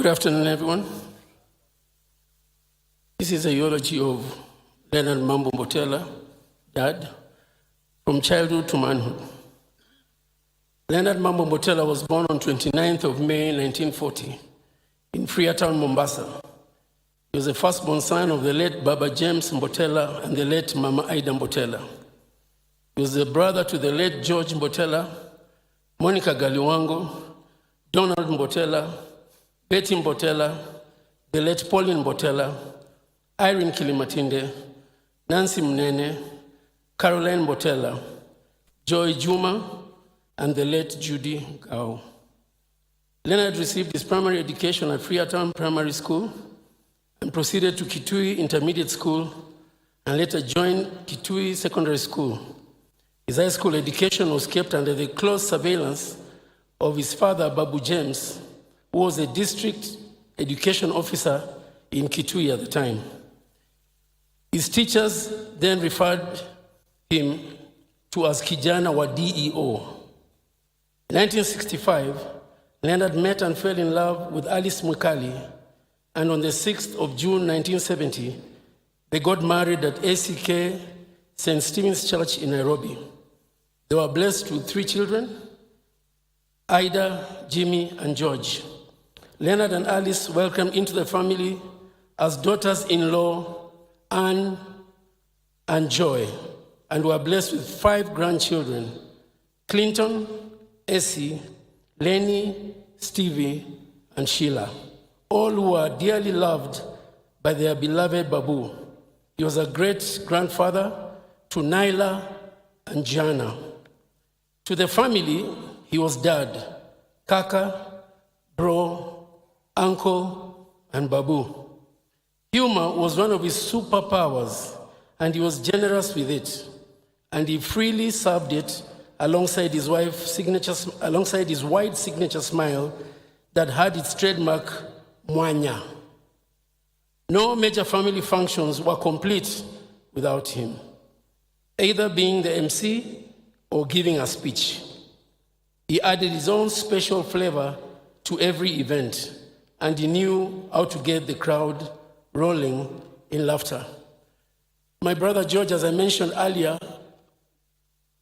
Good afternoon, everyone. This is a eulogy of Leonard Mambo Mbotela, Dad, from childhood to manhood. Leonard Mambo Mbotela was born on 29th of May 1940 in Freetown, Mombasa. He was the firstborn son of the late Baba James Mbotela and the late Mama Ida Mbotela. He was the brother to the late George Mbotela, Monica Galiwango, Donald Mbotela, Betty Mbotela, the late Pauline Mbotela, Irene Kilimatinde, Nancy Mnene, Caroline Mbotela, Joy Juma, and the late Judy Gao. Leonard received his primary education at Freetown Primary School and proceeded to Kitui Intermediate School and later joined Kitui Secondary School. His high school education was kept under the close surveillance of his father, Babu James, who was a district education officer in Kitui at the time. His teachers then referred him to as Kijana wa DEO. In 1965, Leonard met and fell in love with Alice Mwikali, and on the 6th of June 1970, they got married at ACK St. Stephen's Church in Nairobi. They were blessed with 3 children, Ida, Jimmy, and George. Leonard and Alice welcomed into the family as daughters-in-law Anne and Joy, and were blessed with 5 grandchildren, Clinton, Essie, Lenny, Stevie, and Sheila, all who were dearly loved by their beloved Babu. He was a great-grandfather to Naila and Jana. To the family, he was dad, kaka, bro, uncle, and Babu. Humor was one of his superpowers, and he was generous with it, and he freely served it alongside his wide signature smile that had its trademark mwanya. No major family functions were complete without him, either being the MC or giving a speech. He added his own special flavor to every event, and he knew how to get the crowd rolling in laughter. My brother George, as I mentioned earlier,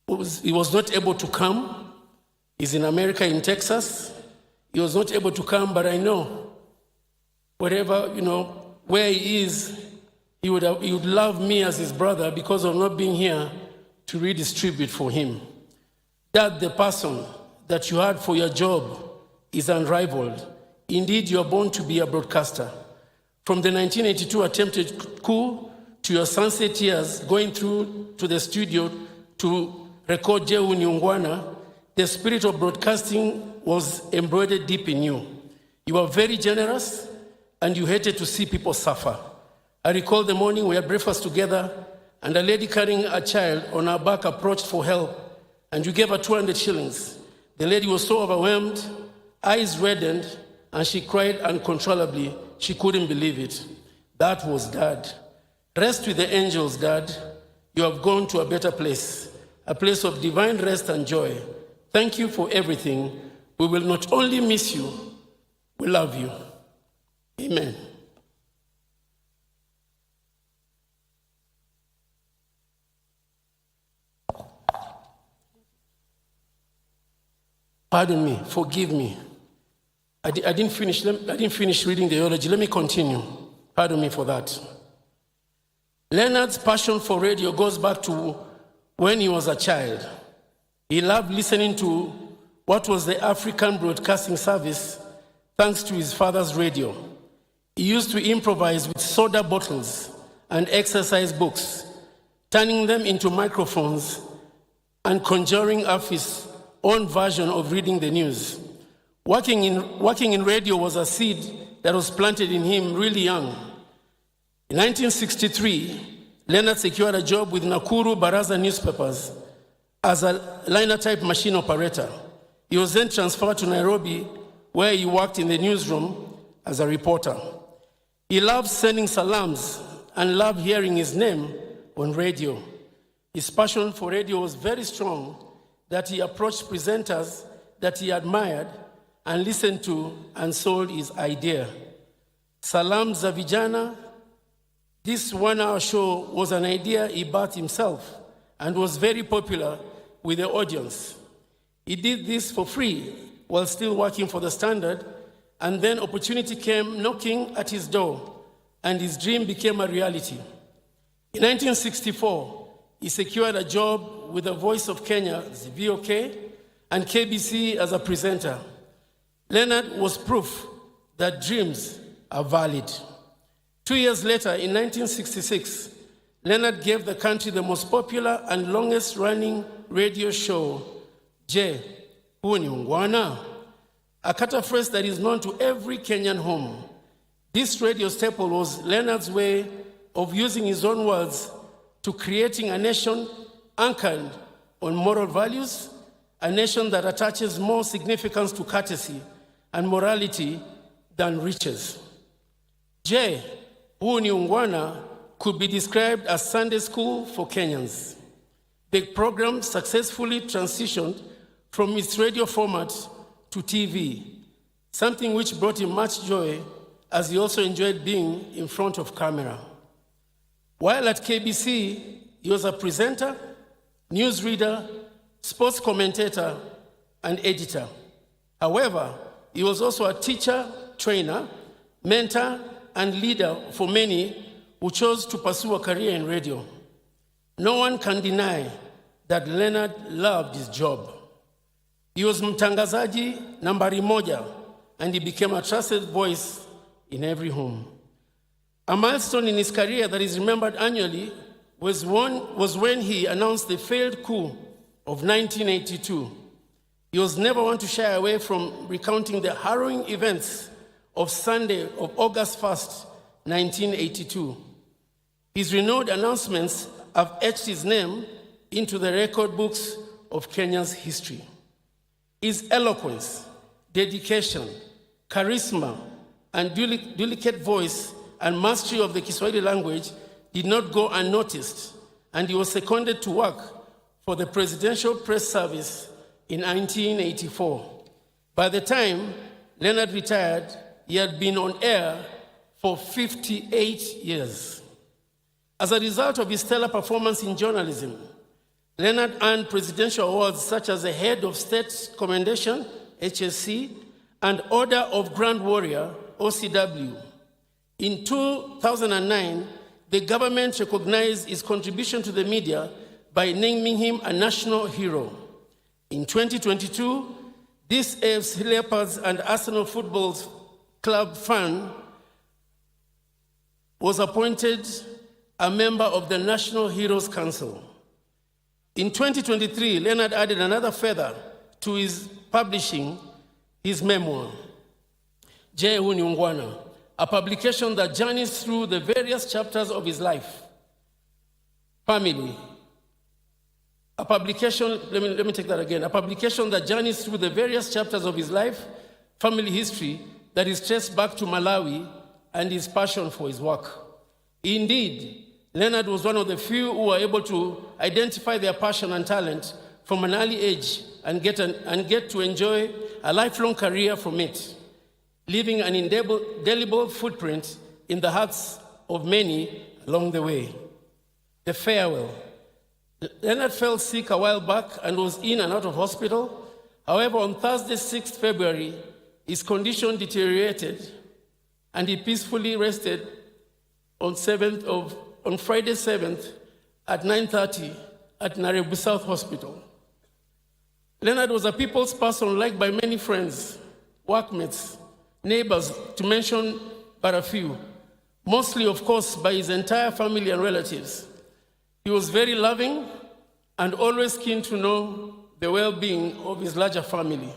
he was not able to come. He's in America, in Texas. He was not able to come, but I know wherever, where he is, he would love me as his brother because of not being here to read his tribute for him. That the person that you had for your job is unrivaled. Indeed, you are born to be a broadcaster. From the 1982 attempted coup to your sunset years, going through to the studio to record Jehu Nyungwana, the spirit of broadcasting was embroidered deep in you. You were very generous, and you hated to see people suffer. I recall the morning we had breakfast together, and a lady carrying a child on her back approached for help, and you gave her 200 shillings. The lady was so overwhelmed, eyes reddened, and she cried uncontrollably. She couldn't believe it. That was Dad. Rest with the angels, Dad. You have gone to a better place, a place of divine rest and joy. Thank you for everything. We will not only miss you, we love you. Amen. Pardon me, forgive me. I didn't finish reading the eulogy. Let me continue. Pardon me for that. Leonard's passion for radio goes back to when he was a child. He loved listening to what was the African Broadcasting Service thanks to his father's radio. He used to improvise with soda bottles and exercise books, turning them into microphones and conjuring up his own version of reading the news. Working in radio was a seed that was planted in him really young. In 1963, Leonard secured a job with Nakuru Baraza newspapers as a liner type machine operator. He was then transferred to Nairobi, where he worked in the newsroom as a reporter. He loved sending salams and loved hearing his name on radio. His passion for radio was very strong that he approached presenters that he admired and listened to and sold his idea. Salam za Vijana, this one-hour show was an idea he birthed himself and was very popular with the audience. He did this for free while still working for the Standard, and then opportunity came knocking at his door, and his dream became a reality. In 1964, he secured a job with the Voice of Kenya, VOK, and KBC as a presenter. Leonard was proof that dreams are valid. 2 years later, in 1966, Leonard gave the country the most popular and longest-running radio show, Je, Huu ni Ungwana? A catchphrase that is known to every Kenyan home. This radio staple was Leonard's way of using his own words to creating a nation anchored on moral values, a nation that attaches more significance to courtesy and morality than riches. Je, Huu ni Ungwana could be described as Sunday school for Kenyans. The program successfully transitioned from its radio format to TV, something which brought him much joy as he also enjoyed being in front of camera. While at KBC, he was a presenter, newsreader, sports commentator, and editor. However, he was also a teacher, trainer, mentor, and leader for many who chose to pursue a career in radio. No one can deny that Leonard loved his job. He was mtangazaji nambari moja, and he became a trusted voice in every home. A milestone in his career that is remembered annually was when he announced the failed coup of 1982. He was never one to shy away from recounting the harrowing events of Sunday of August 1st, 1982. His renowned announcements have etched his name into the record books of Kenya's history. His eloquence, dedication, charisma, and delicate voice and mastery of the Kiswahili language did not go unnoticed, and he was seconded to work for the Presidential Press Service in 1984. By the time Leonard retired, he had been on air for 58 years. As a result of his stellar performance in journalism, Leonard earned presidential awards such as the Head of State Commendation, HSC, and Order of Grand Warrior, OCW. In 2009, the government recognized his contribution to the media by naming him a national hero. In 2022, this AFC Leopards and Arsenal Football Club fan was appointed a member of the National Heroes Council. In 2023, Leonard added another feather to his publishing his memoir, Je, Huu ni Ungwana, a publication that journeys through the various chapters of his life. Family. A publication, let me take that again. A publication that journeys through the various chapters of his life, family history that is traced back to Malawi and his passion for his work. Indeed, Leonard was one of the few who were able to identify their passion and talent from an early age and get to enjoy a lifelong career from it, leaving an indelible footprint in the hearts of many along the way. The farewell. Leonard fell sick a while back and was in and out of hospital. However, on Thursday, 6th February, his condition deteriorated and he peacefully rested on Friday 7th at 9:30 at Nairobi South Hospital. Leonard was a people's person liked by many friends, workmates, neighbors, to mention but a few, mostly, of course, by his entire family and relatives. He was very loving and always keen to know the well-being of his larger family.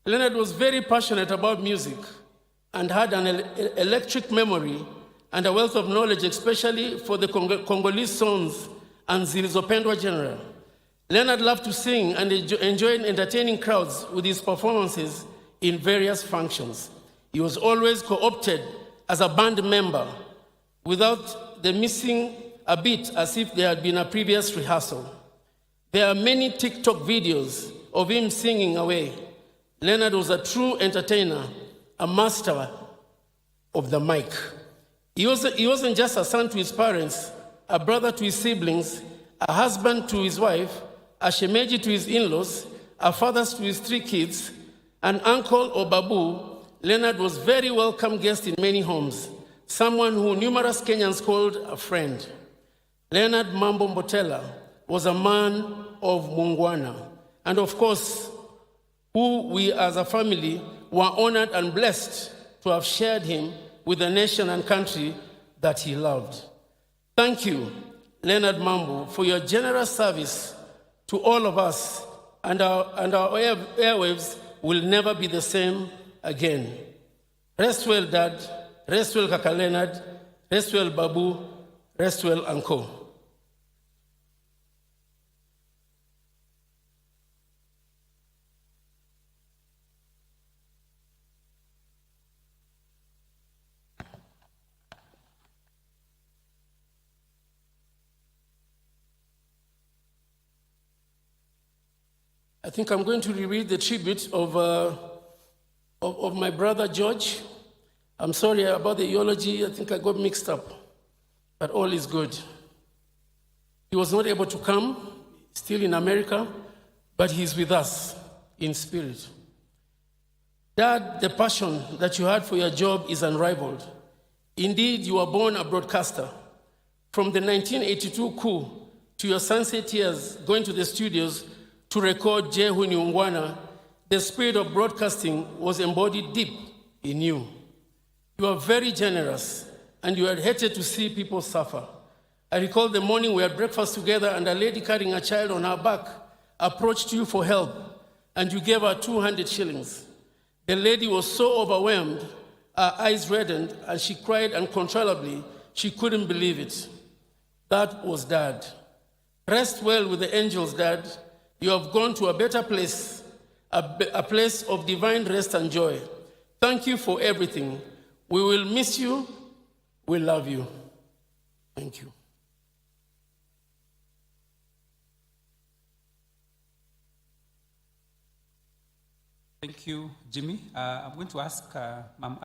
Leonard was very passionate about music and had an electric memory and a wealth of knowledge, especially for the Congolese songs and zilizopendwa genre. Leonard loved to sing and enjoyed entertaining crowds with his performances in various functions. He was always co-opted as a band member without the missing a beat, as if there had been a previous rehearsal. There are many TikTok videos of him singing away, Leonard was a true entertainer, a master of the mic. He wasn't just a son to his parents, a brother to his siblings, a husband to his wife, a shemeji to his in-laws, a father to his 3 kids, an uncle or babu. Leonard was very welcome guest in many homes, someone who numerous Kenyans called a friend. Leonard Mambo Mbotela was a man of Mungwana, and of course, who we as a family were honored and blessed to have shared him with the nation and country that he loved. Thank you, Leonard Mambo, for your generous service to all of us, and our airwaves will never be the same again. Rest well, Dad. Rest well, Kaka Leonard. Rest well, Babu. Rest well, Uncle. I think I'm going to reread the tribute of my brother George. I'm sorry about the eulogy. I think I got mixed up, but all is good. He was not able to come, still in America, but he's with us in spirit. Dad, the passion that you had for your job is unrivaled. Indeed, you were born a broadcaster. From the 1982 coup to your sunset years going to the studios to record Jehu Nyungwana, the spirit of broadcasting was embodied deep in you. You are very generous, and you had hated to see people suffer. I recall the morning we had breakfast together, and a lady carrying a child on her back approached you for help, and you gave her 200 shillings. The lady was so overwhelmed, her eyes reddened, and she cried uncontrollably. She couldn't believe it. That was Dad. Rest well with the angels, Dad. You have gone to a better place, a place of divine rest and joy. Thank you for everything. We will miss you. We love you. Thank you. Thank you, Jimmy. I'm going to ask Ma'am